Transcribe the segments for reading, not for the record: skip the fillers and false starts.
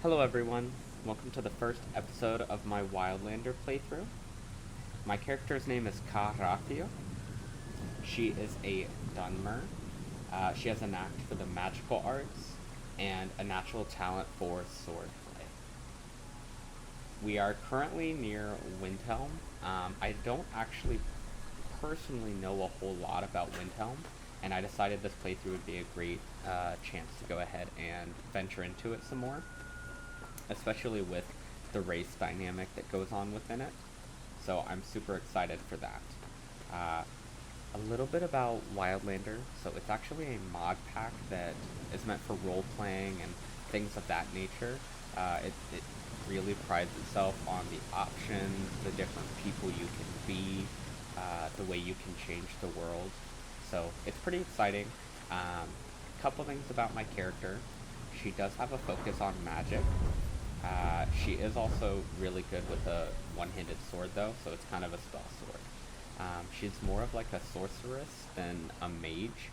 Hello everyone, welcome to the first episode of my Wildlander playthrough. My character's name is Ka. She is a Dunmer. She has a knack for the magical arts and a natural talent for swordplay. We are currently near Windhill. I don't actually personally know a whole lot about Windhill, and I decided this playthrough would be a great chance to go ahead and venture into it some more, especially with the race dynamic that goes on within it. So I'm super excited for that. A little bit about Wildlander. So it's actually a mod pack that is meant for role playing and things of that nature. It really prides itself on the options, the different people you can be, the way you can change the world. So it's pretty exciting. Couple things about my character. She does have a focus on magic. She is also really good with a one-handed sword though, so it's kind of a spell sword. She's more of like a sorceress than a mage,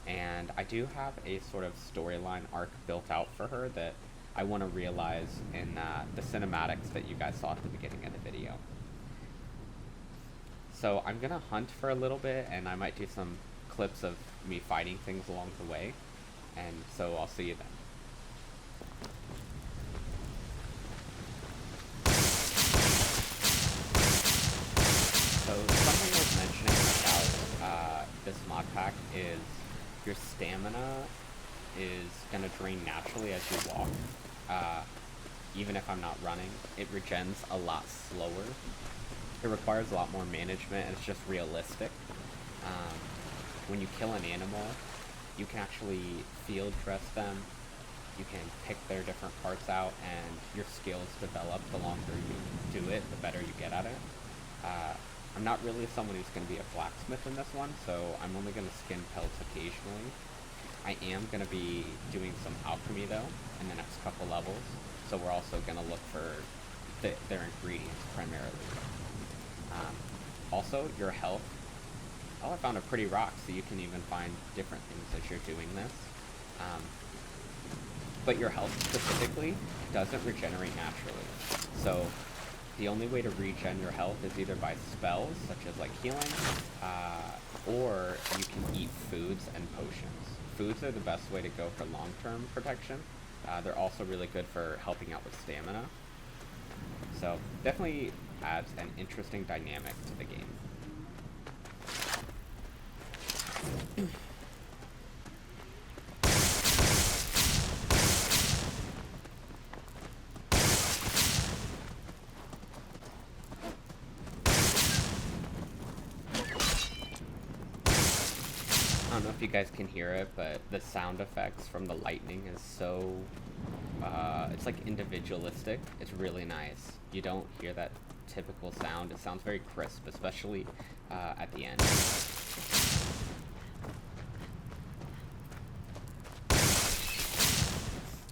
and I do have a sort of storyline arc built out for her that I want to realize in the cinematics that you guys saw at the beginning of the video. So I'm gonna hunt for a little bit, and I might do some clips of me fighting things along the way, and so I'll see you then. So something worth mentioning about this mod pack is your stamina is going to drain naturally as you walk. Even if I'm not running, it regens a lot slower. It requires a lot more management, and it's just realistic. When you kill an animal, you can actually field dress them. You can pick their different parts out, and your skills develop the longer you do it, the better you get at it. I'm not really someone who's going to be a blacksmith in this one, so I'm only going to skin pelts occasionally. I am going to be doing some alchemy though in the next couple levels, so we're also going to look for their ingredients primarily. Also, your health. Oh, I found a pretty rock, so you can even find different things as you're doing this. But your health specifically doesn't regenerate naturally. So the only way to regen your health is either by spells, such as like healing, or you can eat foods and potions. Foods are the best way to go for long-term protection. They're also really good for helping out with stamina. So definitely adds an interesting dynamic to the game. I don't know if you guys can hear it, but the sound effects from the lightning is so, it's like individualistic. It's really nice. You don't hear that typical sound. It sounds very crisp, especially at the end.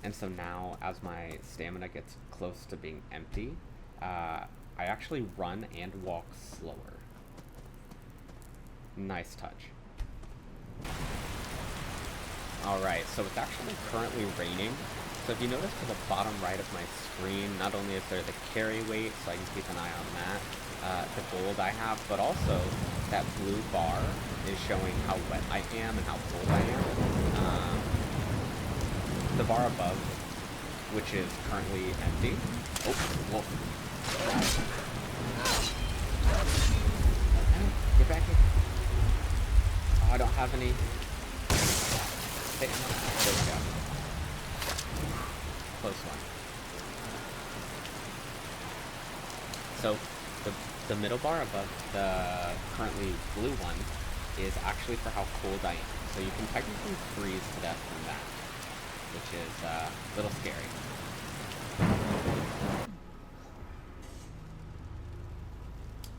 And so now, as my stamina gets close to being empty, I actually run and walk slower. Nice touch. Alright, so it's actually currently raining. So if you notice to the bottom right of my screen, not only is there the carry weight, so I can keep an eye on that, the gold I have, but also that blue bar is showing how wet I am and how cold I am. The bar above, which is currently empty. Oh, wolf. Get back here. Oh, I don't have any. There we go. Close one. So the middle bar above the currently blue one is actually for how cold I am. So you can technically freeze to death from that, which is a little scary.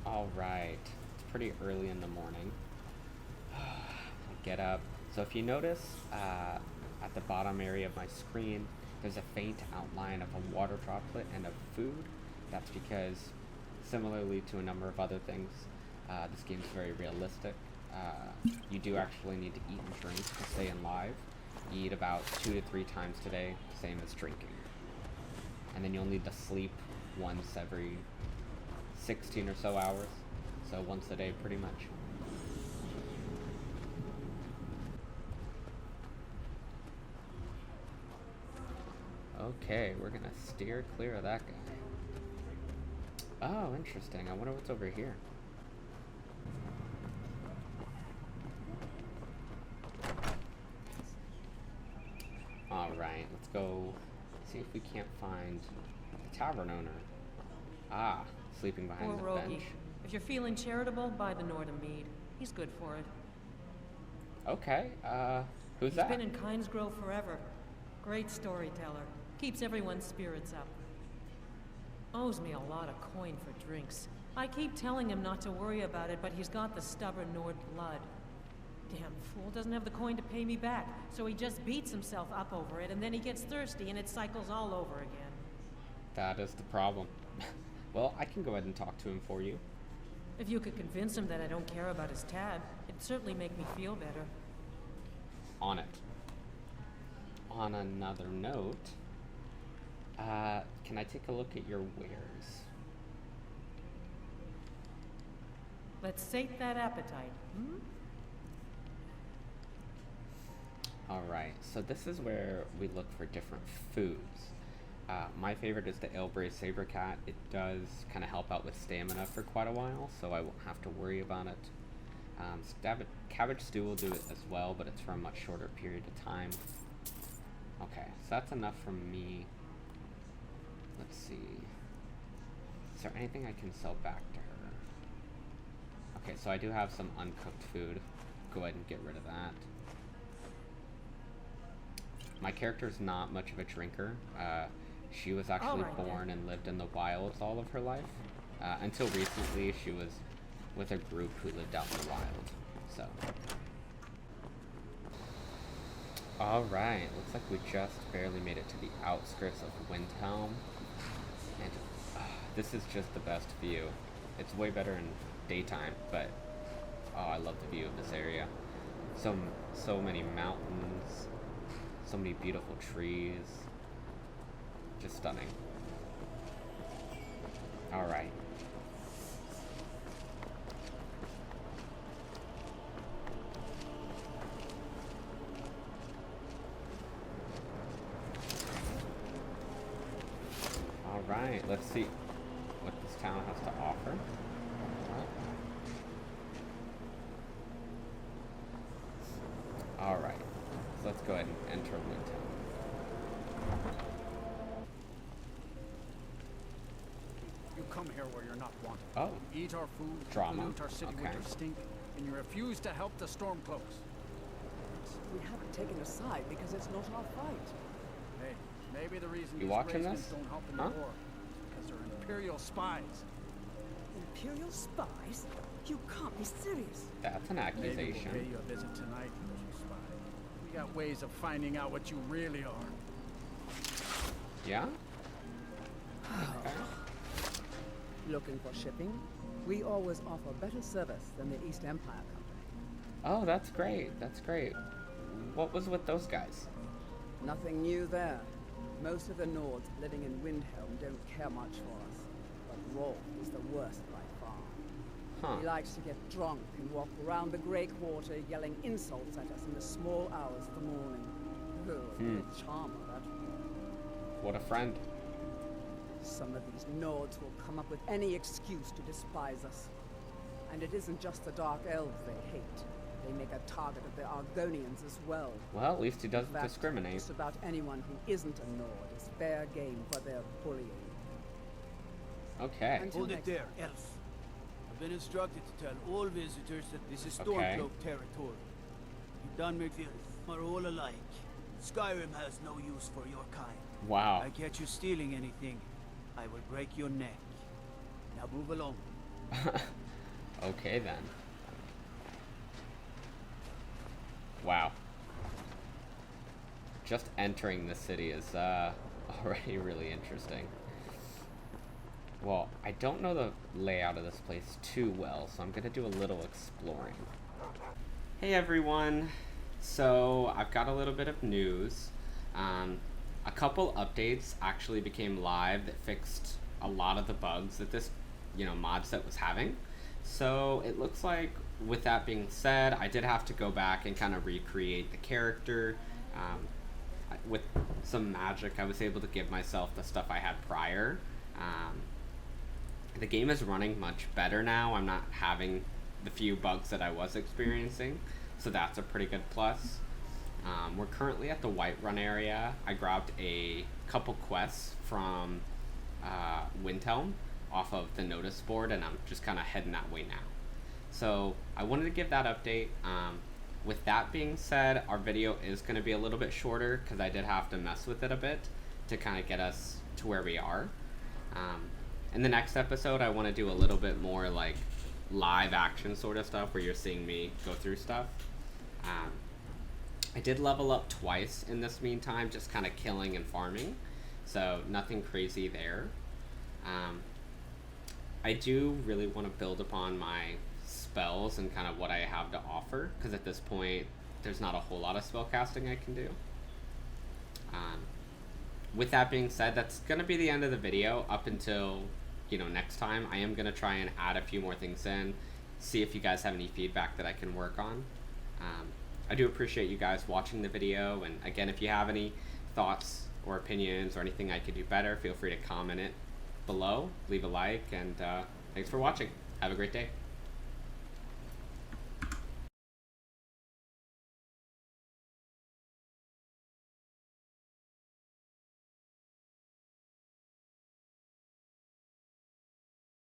Alright, it's pretty early in the morning. Get up. So if you notice at the bottom area of my screen, there's a faint outline of a water droplet and of food. That's because, similarly to a number of other things, this game's very realistic. You do actually need to eat and drink to stay alive. Eat about 2 to 3 times today, same as drinking. and then you'll need to sleep once every 16 or so hours. So once a day, pretty much. Okay, we're gonna steer clear of that guy. Oh, interesting. I wonder what's over here. Alright, let's go see if we can't find the tavern owner. Ah, sleeping behind the bench. If you're feeling charitable, buy the Nordham mead. He's good for it. Okay, who's that? He's been in Kynes Grove forever. Great storyteller. Keeps everyone's spirits up. Owes me a lot of coin for drinks. I keep telling him not to worry about it, but he's got the stubborn Nord blood. Damn fool doesn't have the coin to pay me back, so he just beats himself up over it, and then he gets thirsty, and it cycles all over again. That is the problem. Well, I can go ahead and talk to him for you. If you could convince him that I don't care about his tab, it'd certainly make me feel better. On it. On another note, can I take a look at your wares? Let's sate that appetite, hmm? Alright, so this is where we look for different foods. My favorite is the Ailbrae Sabercat. It does kind of help out with stamina for quite a while, so I won't have to worry about it. Cabbage stew will do it as well, but it's for a much shorter period of time. Okay, so that's enough from me. Let's see. Is there anything I can sell back to her? Okay, so I do have some uncooked food. Go ahead and get rid of that. My character's not much of a drinker. She was actually born and lived in the wilds all of her life. Until recently, she was with a group who lived out in the wild. So. Alright, looks like we just barely made it to the outskirts of Windhill. And this is just the best view. It's way better in daytime, but I love the view of this area. So many mountains, so many beautiful trees. Just stunning. Alright. Alright, let's see what this town has to offer. Alright, so let's go ahead and enter Windhill. You come here where you're not wanted. Oh. You eat our food, Drama. pollute our city with your stink, and you refuse to help the Stormcloaks. We haven't taken a side because it's not our fight. Hey, maybe the reason You these watching Raismen this? don't help in Huh? the war is because they're Imperial spies. Imperial spies? You can't be serious. That's an Maybe accusation. we'll pay you a visit tonight, you spy. We got ways of finding out what you really are. Yeah? Looking for shipping? We always offer better service than the East Empire Company. Oh, that's great. That's great. What was with those guys? Nothing new there. Most of the Nords living in Windhill don't care much for us. But Rolf is the worst by far. He likes to get drunk and walk around the Grey Quarter yelling insults at us in the small hours of the morning. Oh, a charmer, that. What a friend. Some of these Nords will come up with any excuse to despise us. And it isn't just the Dark Elves they hate. They make a target of the Argonians as well. Well, at least he doesn't In fact, discriminate. Just about anyone who isn't a Nord is fair game for their bullying. Okay. Until Hold it next there, time. elf. I've been instructed to tell all visitors that this is Okay. Stormcloak territory. You Dunmerville are all alike. Skyrim has no use for your kind. Wow. I catch you stealing anything, I will break your neck. Now move along. Okay then. Wow. Just entering the city is already really interesting. Well, I don't know the layout of this place too well, so I'm gonna do a little exploring. Hey everyone! So, I've got a little bit of news. a couple updates actually became live that fixed a lot of the bugs that this, mod set was having. So it looks like, with that being said, I did have to go back and kind of recreate the character. With some magic, I was able to give myself the stuff I had prior. The game is running much better now. I'm not having the few bugs that I was experiencing, so that's a pretty good plus. We're currently at the Whiterun area. I grabbed a couple quests from Windhill off of the notice board, and I'm just kind of heading that way now. So I wanted to give that update. With that being said, our video is going to be a little bit shorter because I did have to mess with it a bit to kind of get us to where we are. In the next episode, I want to do a little bit more like live action sort of stuff where you're seeing me go through stuff. I did level up twice in this meantime, just kind of killing and farming, so nothing crazy there. I do really want to build upon my spells and kind of what I have to offer, because at this point there's not a whole lot of spell casting I can do. With that being said, that's going to be the end of the video up until next time. I am going to try and add a few more things in, see if you guys have any feedback that I can work on. I do appreciate you guys watching the video, and again, if you have any thoughts or opinions or anything I could do better, feel free to comment it below, leave a like, and thanks for watching. Have a great day.